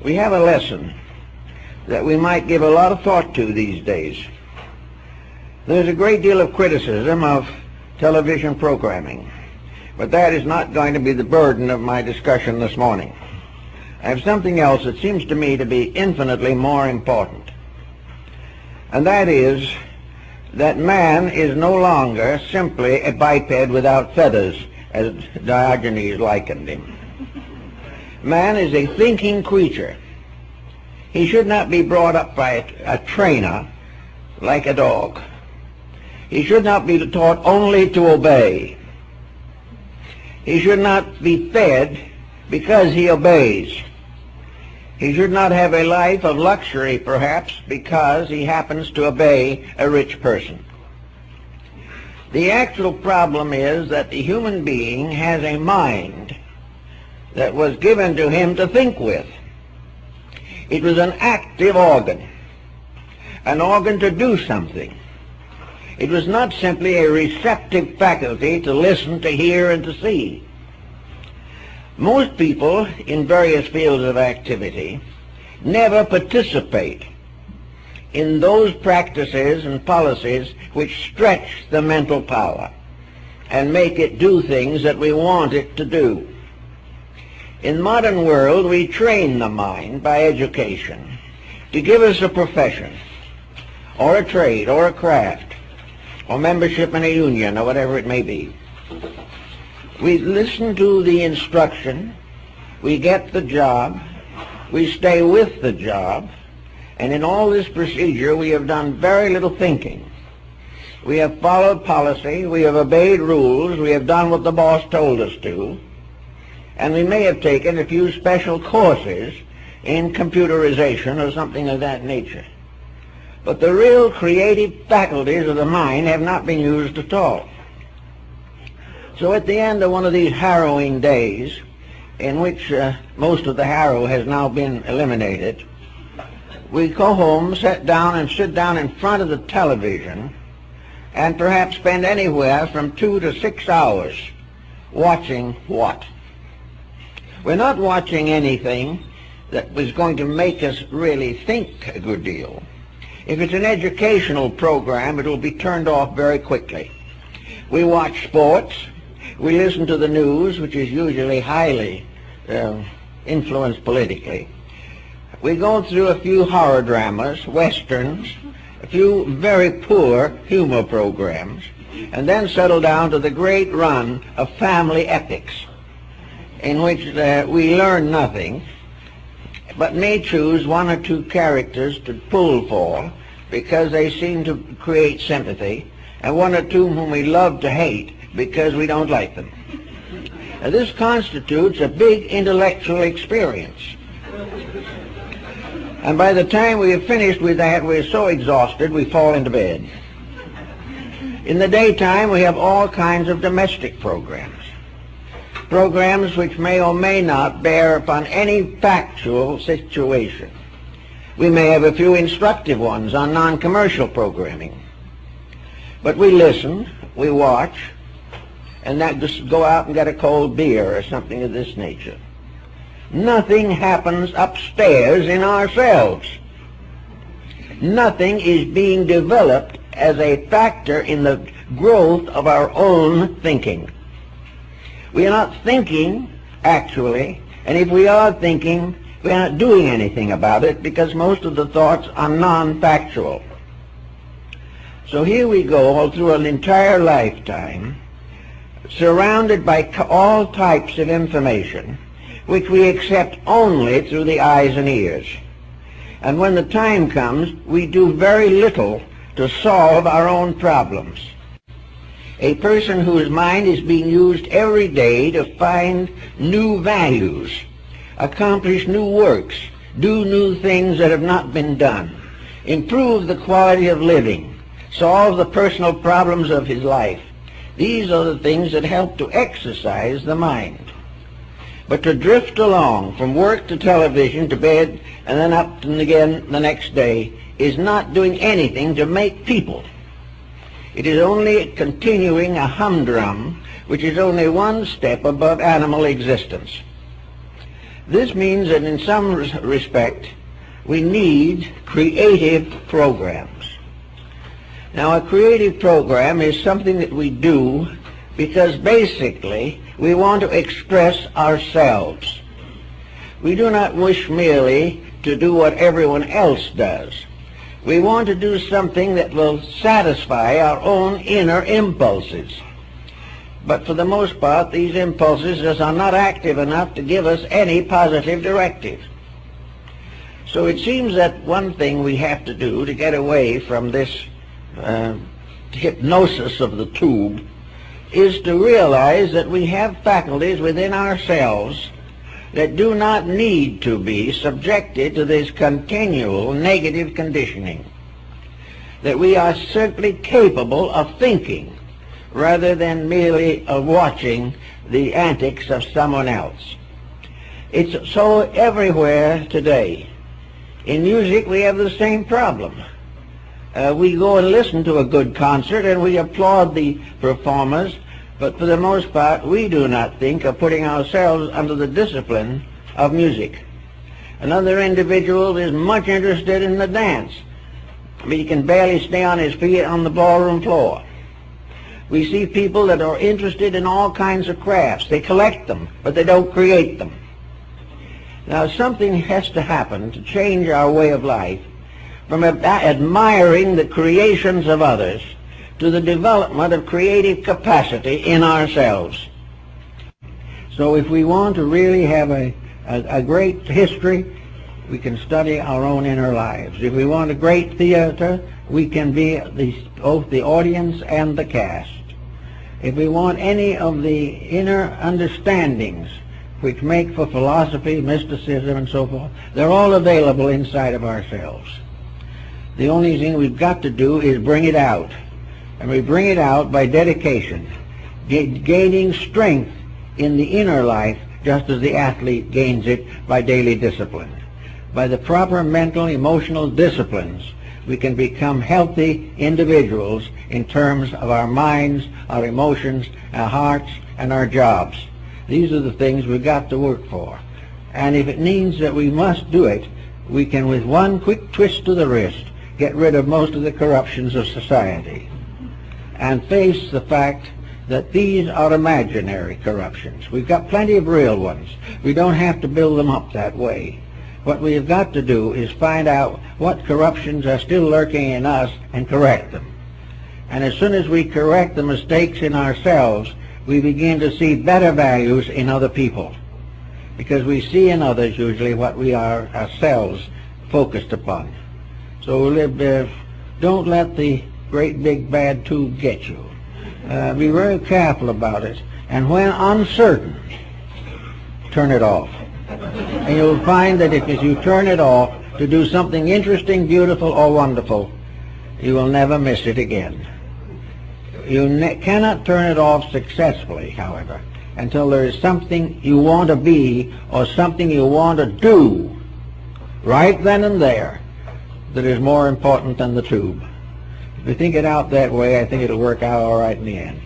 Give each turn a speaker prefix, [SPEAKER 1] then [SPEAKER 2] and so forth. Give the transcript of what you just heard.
[SPEAKER 1] we have a lesson that we might give a lot of thought to these days. There's a great deal of criticism of television programming, but that is not going to be the burden of my discussion this morning. I have something else that seems to me to be infinitely more important, and that is that man is no longer simply a biped without feathers, as Diogenes likened him. Man is a thinking creature. He should not be brought up by a trainer like a dog. He should not be taught only to obey. He should not be fed because he obeys. He should not have a life of luxury, perhaps, because he happens to obey a rich person. The actual problem is that the human being has a mind that was given to him to think with. It was an active organ to do something. It was not simply a receptive faculty to listen, to hear, and to see. Most people in various fields of activity never participate in those practices and policies which stretch the mental power and make it do things that we want it to do. In the modern world, we train the mind by education to give us a profession, or a trade, or a craft, or membership in a union, or whatever it may be. We listen to the instruction, we get the job, we stay with the job, and in all this procedure we have done very little thinking. We have followed policy, we have obeyed rules, we have done what the boss told us to, and we may have taken a few special courses in computerization or something of that nature. But the real creative faculties of the mind have not been used at all. So at the end of one of these harrowing days, in which most of the harrow has now been eliminated, we go home, sit down in front of the television, and perhaps spend anywhere from 2 to 6 hours watching what? We're not watching anything that was going to make us really think a good deal. If it's an educational program, it will be turned off very quickly. We watch sports. We listen to the news, which is usually highly influenced politically. We go through a few horror dramas, westerns, a few very poor humor programs, and then settle down to the great run of family epics, in which we learn nothing, but may choose 1 or 2 characters to pull for because they seem to create sympathy, and 1 or 2 whom we love to hate because we don't like them. Now, this constitutes a big intellectual experience. And by the time we have finished with that, we're so exhausted we fall into bed. In the daytime, we have all kinds of domestic programs. Programs which may or may not bear upon any factual situation. We may have a few instructive ones on non-commercial programming. But we listen, we watch, and that just go out and get a cold beer or something of this nature. Nothing happens upstairs in ourselves. Nothing is being developed as a factor in the growth of our own thinking. We are not thinking, actually, and if we are thinking, we are not doing anything about it because most of the thoughts are non-factual. So here we go all through an entire lifetime, surrounded by all types of information, which we accept only through the eyes and ears. And when the time comes, we do very little to solve our own problems. A person whose mind is being used every day to find new values, accomplish new works, do new things that have not been done, improve the quality of living, solve the personal problems of his life. These are the things that help to exercise the mind. But to drift along from work to television to bed and then up and again the next day is not doing anything to make people. It is only continuing a humdrum which is only one step above animal existence. This means that in some respect we need creative programs. Now, a creative program is something that we do because basically we want to express ourselves. We do not wish merely to do what everyone else does. We want to do something that will satisfy our own inner impulses. But for the most part, these impulses are not active enough to give us any positive directive. So it seems that one thing we have to do to get away from this hypnosis of the tube is to realize that we have faculties within ourselves that do not need to be subjected to this continual negative conditioning, that we are simply capable of thinking rather than merely of watching the antics of someone else. It's so everywhere today. In music, we have the same problem. We go and listen to a good concert and we applaud the performers, but for the most part, we do not think of putting ourselves under the discipline of music. Another individual is much interested in the dance, but he can barely stay on his feet on the ballroom floor. We see people that are interested in all kinds of crafts. They collect them, but they don't create them. Now, something has to happen to change our way of life from admiring the creations of others to the development of creative capacity in ourselves. So if we want to really have a great history, we can study our own inner lives. If we want a great theater, we can be both the audience and the cast. If we want any of the inner understandings which make for philosophy, mysticism, and so forth, they're all available inside of ourselves. The only thing we've got to do is bring it out. And we bring it out by dedication, gaining strength in the inner life just as the athlete gains it by daily discipline. By the proper mental, emotional disciplines, we can become healthy individuals in terms of our minds, our emotions, our hearts, and our jobs. These are the things we've got to work for. And if it means that we must do it, we can, with one quick twist of the wrist, get rid of most of the corruptions of society and face the fact that these are imaginary corruptions. We've got plenty of real ones. We don't have to build them up that way. What we have got to do is find out what corruptions are still lurking in us and correct them. And as soon as we correct the mistakes in ourselves, we begin to see better values in other people, because we see in others usually what we are ourselves focused upon. So don't let the great big bad tube get you. Be very careful about it, and when uncertain, turn it off. And you'll find that if you turn it off to do something interesting, beautiful, or wonderful, you will never miss it again. You cannot turn it off successfully, however, until there is something you want to be or something you want to do right then and there that is more important than the tube. If you think it out that way, I think it'll work out all right in the end.